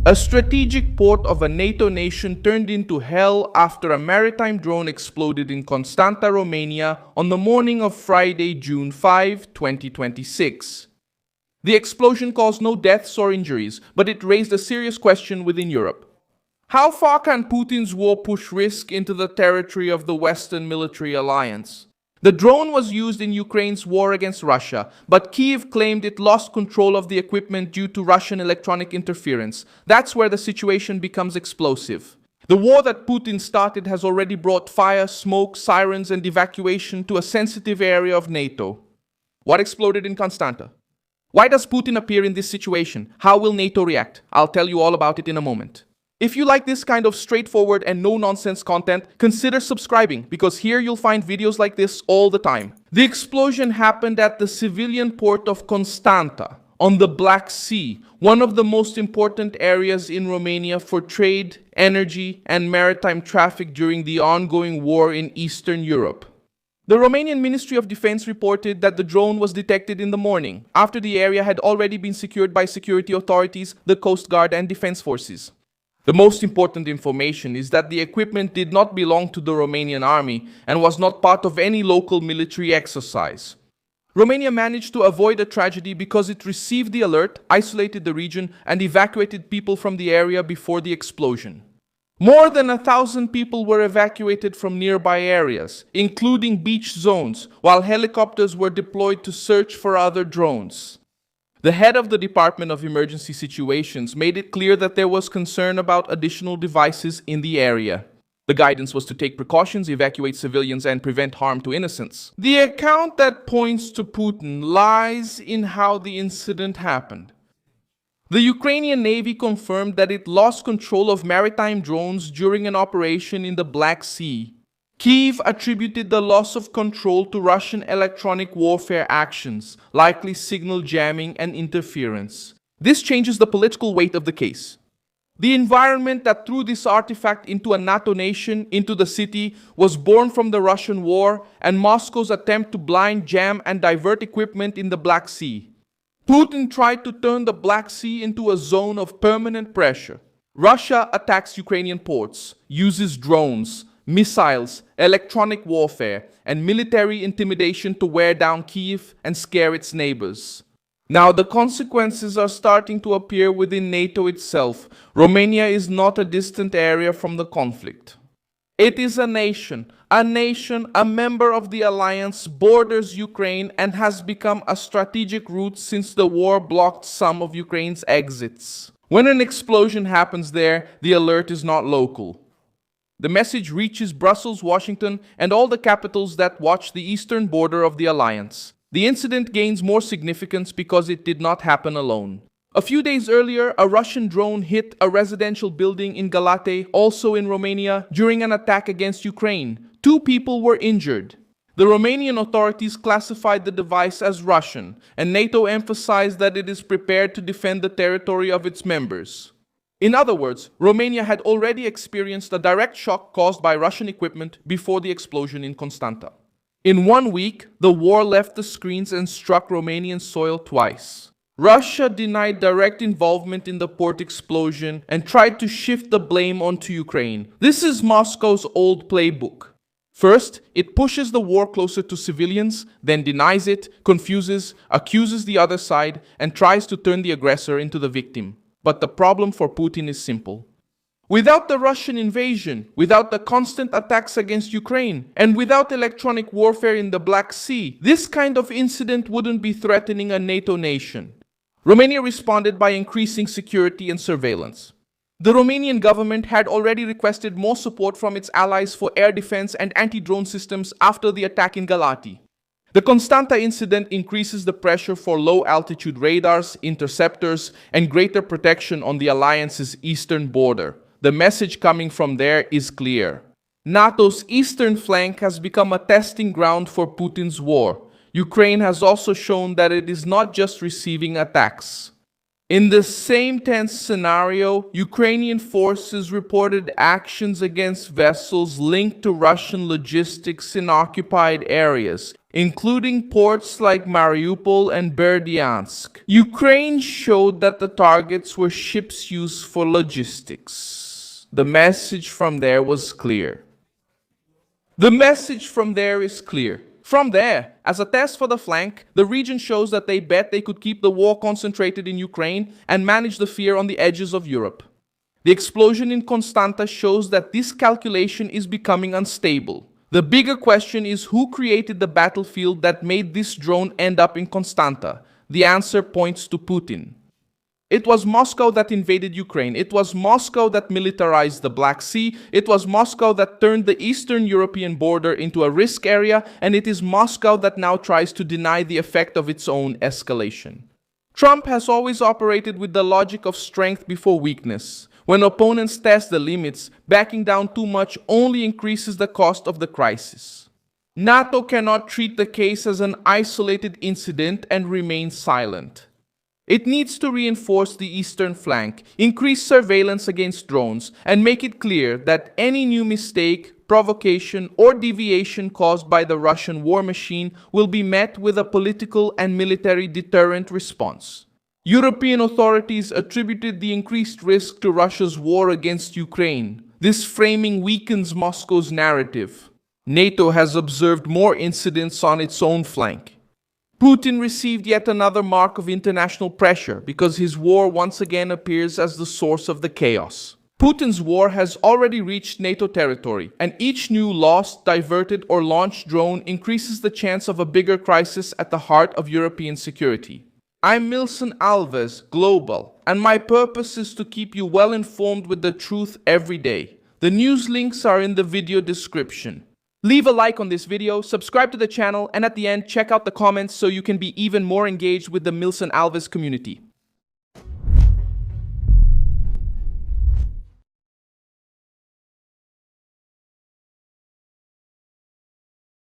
A strategic port of a NATO nation turned into hell after a maritime drone exploded in Constanta, Romania on the morning of Friday, June 5, 2026. The explosion caused no deaths or injuries, but it raised a serious question within Europe. How far can Putin's war push risk into the territory of the Western military alliance? The drone was used in Ukraine's war against Russia, but Kyiv claimed it lost control of the equipment due to Russian electronic interference. That's where the situation becomes explosive. The war that Putin started has already brought fire, smoke, sirens, and evacuation to a sensitive area of NATO. What exploded in Constanta? Why does Putin appear in this situation? How will NATO react? I'll tell you all about it in a moment. If you like this kind of straightforward and no-nonsense content, consider subscribing, because here you'll find videos like this all the time. The explosion happened at the civilian port of Constanta, on the Black Sea, one of the most important areas in Romania for trade, energy, and maritime traffic during the ongoing war in Eastern Europe. The Romanian Ministry of Defense reported that the drone was detected in the morning, after the area had already been secured by security authorities, the Coast Guard, and defense forces. The most important information is that the equipment did not belong to the Romanian army and was not part of any local military exercise. Romania managed to avoid a tragedy because it received the alert, isolated the region, and evacuated people from the area before the explosion. More than 1,000 people were evacuated from nearby areas, including beach zones, while helicopters were deployed to search for other drones. The head of the Department of Emergency Situations made it clear that there was concern about additional devices in the area. The guidance was to take precautions, evacuate civilians, and prevent harm to innocents. The account that points to Putin lies in how the incident happened. The Ukrainian Navy confirmed that it lost control of maritime drones during an operation in the Black Sea. Kyiv attributed the loss of control to Russian electronic warfare actions, likely signal jamming and interference. This changes the political weight of the case. The environment that threw this artifact into a NATO nation, into the city, was born from the Russian war and Moscow's attempt to blind, jam, and divert equipment in the Black Sea. Putin tried to turn the Black Sea into a zone of permanent pressure. Russia attacks Ukrainian ports, uses drones, missiles, electronic warfare, and military intimidation to wear down Kyiv and scare its neighbors. Now the consequences are starting to appear within NATO itself. Romania is not a distant area from the conflict. It is a nation, a member of the alliance, borders Ukraine, and has become a strategic route since the war blocked some of Ukraine's exits. When an explosion happens there, the alert is not local. The message reaches Brussels, Washington, and all the capitals that watch the eastern border of the alliance. The incident gains more significance because it did not happen alone. A few days earlier, a Russian drone hit a residential building in Galate, also in Romania, during an attack against Ukraine. 2 people were injured. The Romanian authorities classified the device as Russian, and NATO emphasized that it is prepared to defend the territory of its members. In other words, Romania had already experienced a direct shock caused by Russian equipment before the explosion in Constanta. In 1 week, the war left the screens and struck Romanian soil twice. Russia denied direct involvement in the port explosion and tried to shift the blame onto Ukraine. This is Moscow's old playbook. First, it pushes the war closer to civilians, then denies it, confuses, accuses the other side, and tries to turn the aggressor into the victim. But the problem for Putin is simple. Without the Russian invasion, without the constant attacks against Ukraine, and without electronic warfare in the Black Sea, this kind of incident wouldn't be threatening a NATO nation. Romania responded by increasing security and surveillance. The Romanian government had already requested more support from its allies for air defense and anti-drone systems after the attack in Galati. The Constanta incident increases the pressure for low-altitude radars, interceptors, and greater protection on the alliance's eastern border. The message coming from there is clear. NATO's eastern flank has become a testing ground for Putin's war. Ukraine has also shown that it is not just receiving attacks. In the same tense scenario, Ukrainian forces reported actions against vessels linked to Russian logistics in occupied areas, including ports like Mariupol and Berdyansk. Ukraine showed that the targets were ships used for logistics. The message from there was clear. The message from there is clear. From there, as a test for the flank, the region shows that they bet they could keep the war concentrated in Ukraine and manage the fear on the edges of Europe. The explosion in Constanta shows that this calculation is becoming unstable. The bigger question is who created the battlefield that made this drone end up in Constanta? The answer points to Putin. It was Moscow that invaded Ukraine. It was Moscow that militarized the Black Sea. It was Moscow that turned the Eastern European border into a risk area. And it is Moscow that now tries to deny the effect of its own escalation. Trump has always operated with the logic of strength before weakness. When opponents test the limits, backing down too much only increases the cost of the crisis. NATO cannot treat the case as an isolated incident and remain silent. It needs to reinforce the eastern flank, increase surveillance against drones, and make it clear that any new mistake, provocation, or deviation caused by the Russian war machine will be met with a political and military deterrent response. European authorities attributed the increased risk to Russia's war against Ukraine. This framing weakens Moscow's narrative. NATO has observed more incidents on its own flank. Putin received yet another mark of international pressure because his war once again appears as the source of the chaos. Putin's war has already reached NATO territory, and each new lost, diverted, or launched drone increases the chance of a bigger crisis at the heart of European security. I'm Milson Alves, Global, and my purpose is to keep you well informed with the truth every day. The news links are in the video description. Leave a like on this video, subscribe to the channel, and at the end, check out the comments so you can be even more engaged with the Milson Alves community.